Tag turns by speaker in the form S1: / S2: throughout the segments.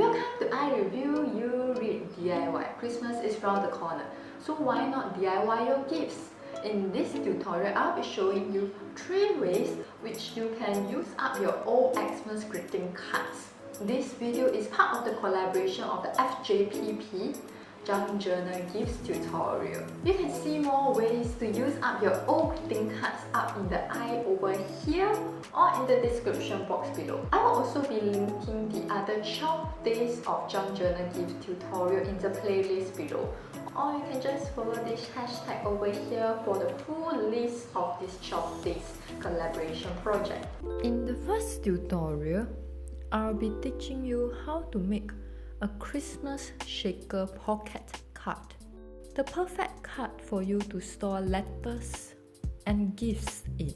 S1: Welcome to IreviewUread DIY. Christmas is round the corner, so why not DIY your gifts? In this tutorial, I'll be showing you 3 ways which you can use up your old Xmas greeting cards. This video is part of the collaboration of the FJJP Junk Journal Gifts tutorial. You can see more ways to use up your old greeting cards up in the eye over here or in the description box below. I will also be linking the other 12 days of Junk Journal Gifts tutorial in the playlist below. Or you can just follow this hashtag over here for the full list of this 12 days collaboration project. In the first tutorial, I'll be teaching you how to make a Christmas shaker pocket card. The perfect card for you to store letters and gifts in.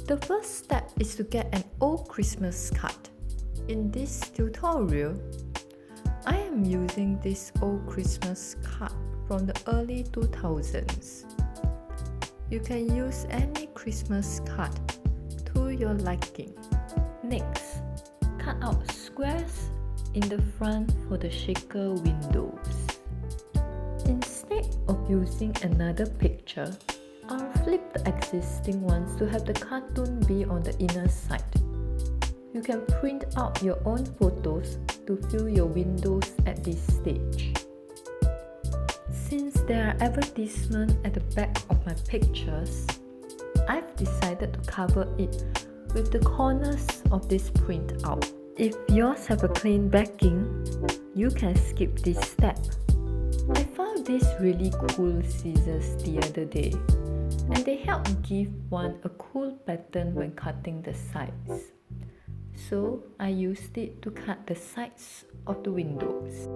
S1: The first step is to get an old Christmas card. In this tutorial, I am using this old Christmas card from the early 2000s. You can use any Christmas card to your liking. Next, cut out squares in the front for the shaker windows. Instead of using another picture, I'll flip the existing ones to have the cartoon be on the inner side. You can print out your own photos to fill your windows at this stage. Since there are advertisements at the back of my pictures, I've decided to cover it with the corners of this printout. If yours have a clean backing, you can skip this step. I found these really cool scissors the other day, and they help give one a cool pattern when cutting the sides. So I used it to cut the sides of the windows.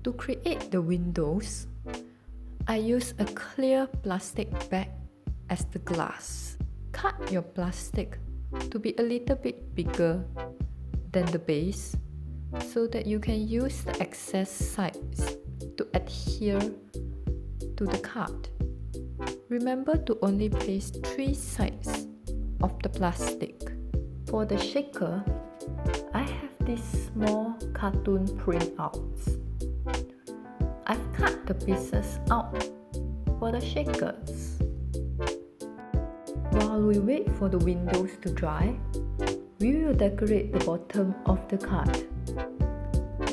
S1: To create the windows, I use a clear plastic bag as the glass. Cut your plastic to be a little bit bigger than the base so that you can use the excess sides to adhere to the card. Remember to only place 3 sides of the plastic. For the shaker, I have these small cartoon printouts. I've cut the pieces out for the shakers. While we wait for the windows to dry, we will decorate the bottom of the card.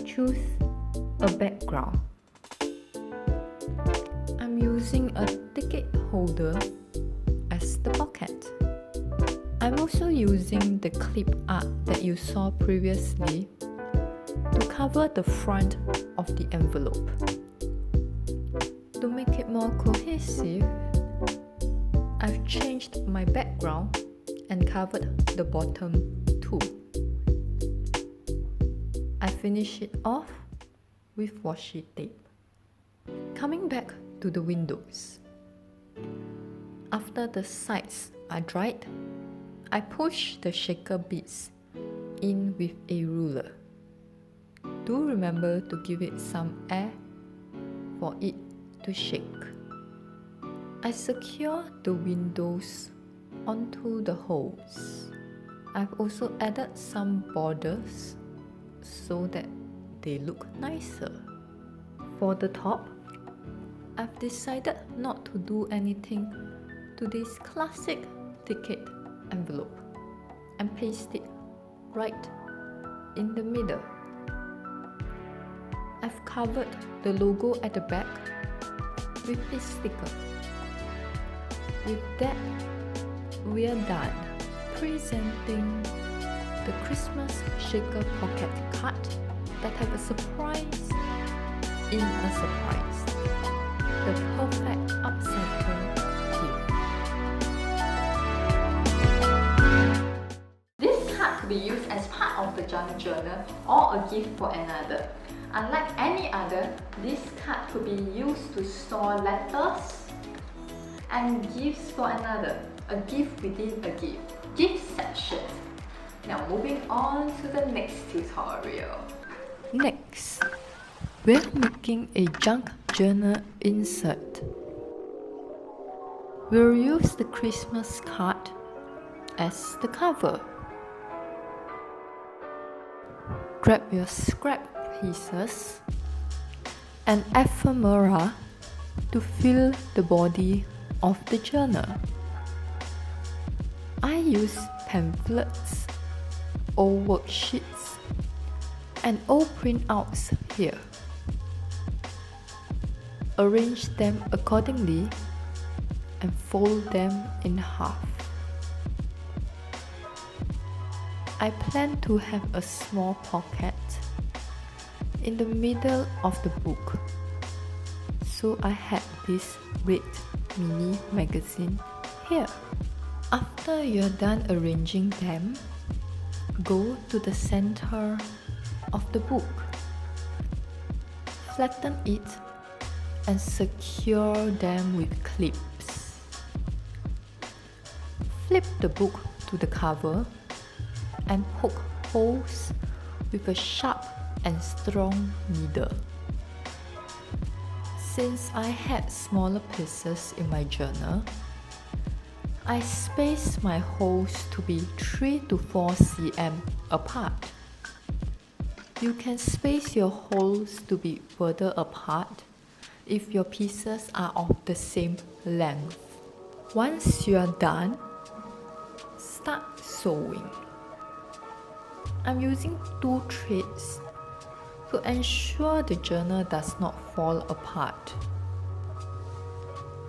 S1: Choose a background. I'm using a ticket holder as the pocket. I'm also using the clip art that you saw previously to cover the front of the envelope. To make it more cohesive, I've changed my background and covered the bottom too. I finish it off with washi tape. Coming back to the windows. After the sides are dried, I push the shaker bits in with a ruler. Do remember to give it some air for it to shake. I secure the windows onto the holes. I've also added some borders so that they look nicer. For the top, I've decided not to do anything to this classic ticket envelope and paste it right in the middle. I've covered the logo at the back with a sticker. With that, we are done presenting the Christmas shaker pocket card that have a surprise in a surprise. The perfect upcycle gift. This card could be used as part of the junk journal or a gift for another. Unlike any other, this card could be used to store letters and gifts for another, a gift within a gift, gift section. Now moving on to the next tutorial. Next, We're making a junk journal insert. We'll use the Christmas card as the cover. Grab your scrap pieces and ephemera to fill the body of the journal. I use pamphlets, old worksheets, and old printouts here. Arrange them accordingly and fold them in half. I plan to have a small pocket in the middle of the book, so I had this red mini magazine here. After you're done arranging them, go to the center of the book. Flatten it and secure them with clips. Flip the book to the cover and poke holes with a sharp and strong needle. Since I had smaller pieces in my journal, I spaced my holes to be 3 to 4 cm apart. You can space your holes to be further apart if your pieces are of the same length. Once you are done, start sewing. I'm using 2 threads to ensure the journal does not fall apart.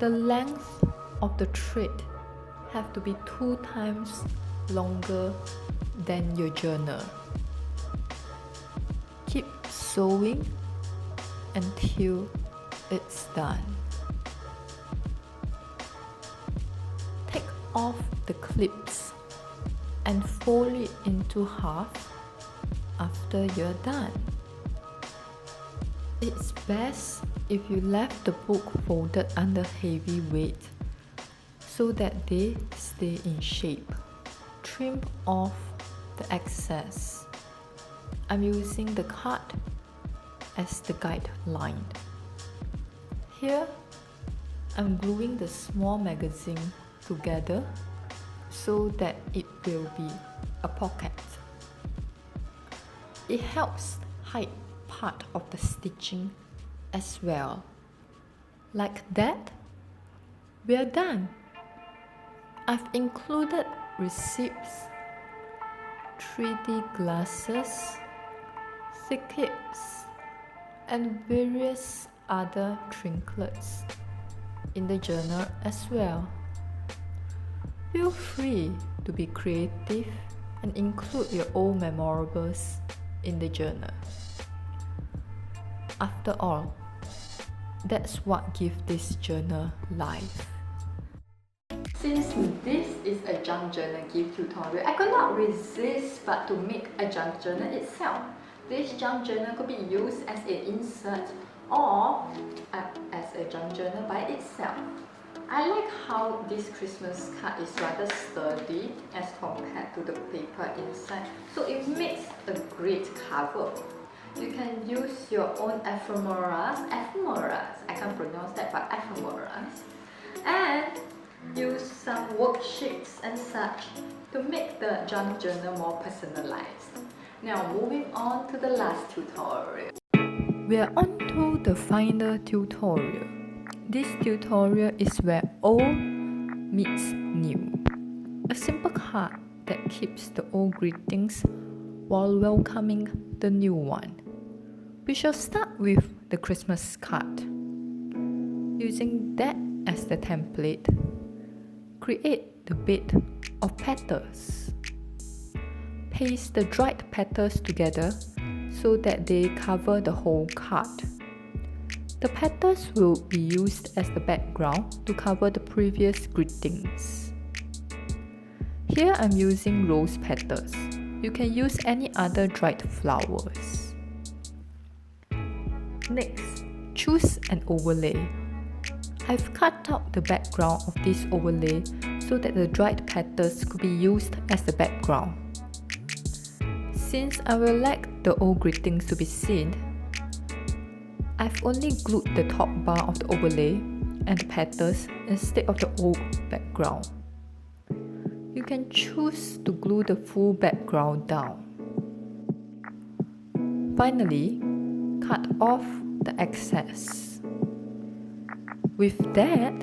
S1: The length of the thread have to be 2 times longer than your journal. Keep sewing until it's done. Take off the clips and fold it into half after you're done. It's best if you left the book folded under heavy weight so that they stay in shape. Trim off the excess. I'm using the card as the guideline. Here, I'm gluing the small magazine together so that it will be a pocket. It helps hide part of the stitching as well. Like that, we're done. I've included receipts, 3D glasses, tickets, and various other trinkets in the journal as well. Feel free to be creative and include your own memorables in the journal. After all, that's what gives this journal life. Since this is a junk journal gift tutorial, I could not resist but to make a junk journal itself. This junk journal could be used as an insert or as a junk journal by itself. I like how this Christmas card is rather sturdy as compared to the paper inside, so it makes a great cover. You can use your own ephemeras, I can't pronounce that, but ephemeras, and use some worksheets and such to make the junk journal more personalized. Now moving on to the last tutorial. We are on to the final tutorial. This tutorial is where old meets new. A simple card that keeps the old greetings while welcoming the new one. We shall start with the Christmas card. Using that as the template, create the bed of petals. Paste the dried petals together so that they cover the whole card. The petals will be used as the background to cover the previous greetings. Here I'm using rose petals. You can use any other dried flowers. Next, choose an overlay. I've cut out the background of this overlay so that the dried petals could be used as the background. Since I will like the old greetings to be seen,
S2: I've only glued the top bar of the overlay and the petals instead of the old background. You can choose to glue the full background down. Finally, cut off the excess. With that,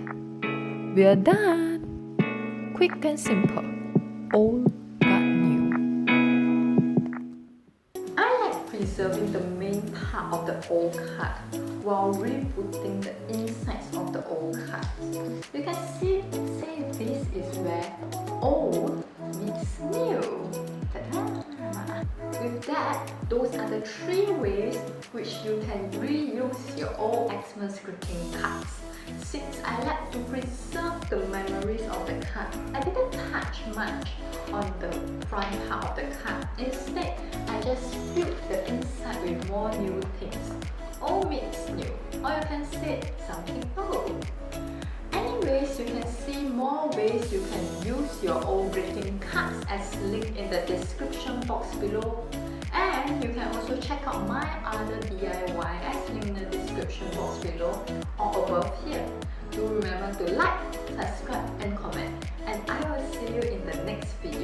S2: we are done! Quick and simple, old but new.
S1: I like preserving the main part of the old card while rebooting the insides of the old card. You can say this is where old meets new. Ta-da! With that, those are the 3 ways which you can reuse your old Xmas greeting cards. Since I like to preserve the memories of the card, I didn't touch much on the front part of the card. Instead, I just filled the inside with more new things. Old meets new, or you can say something old. Anyways, you can see more ways you can use your old greeting cards as linked in the description box below. And you can also check out my other DIY as linked in the description box below or above here. Do remember to like, subscribe and comment. And I will see you in the next video.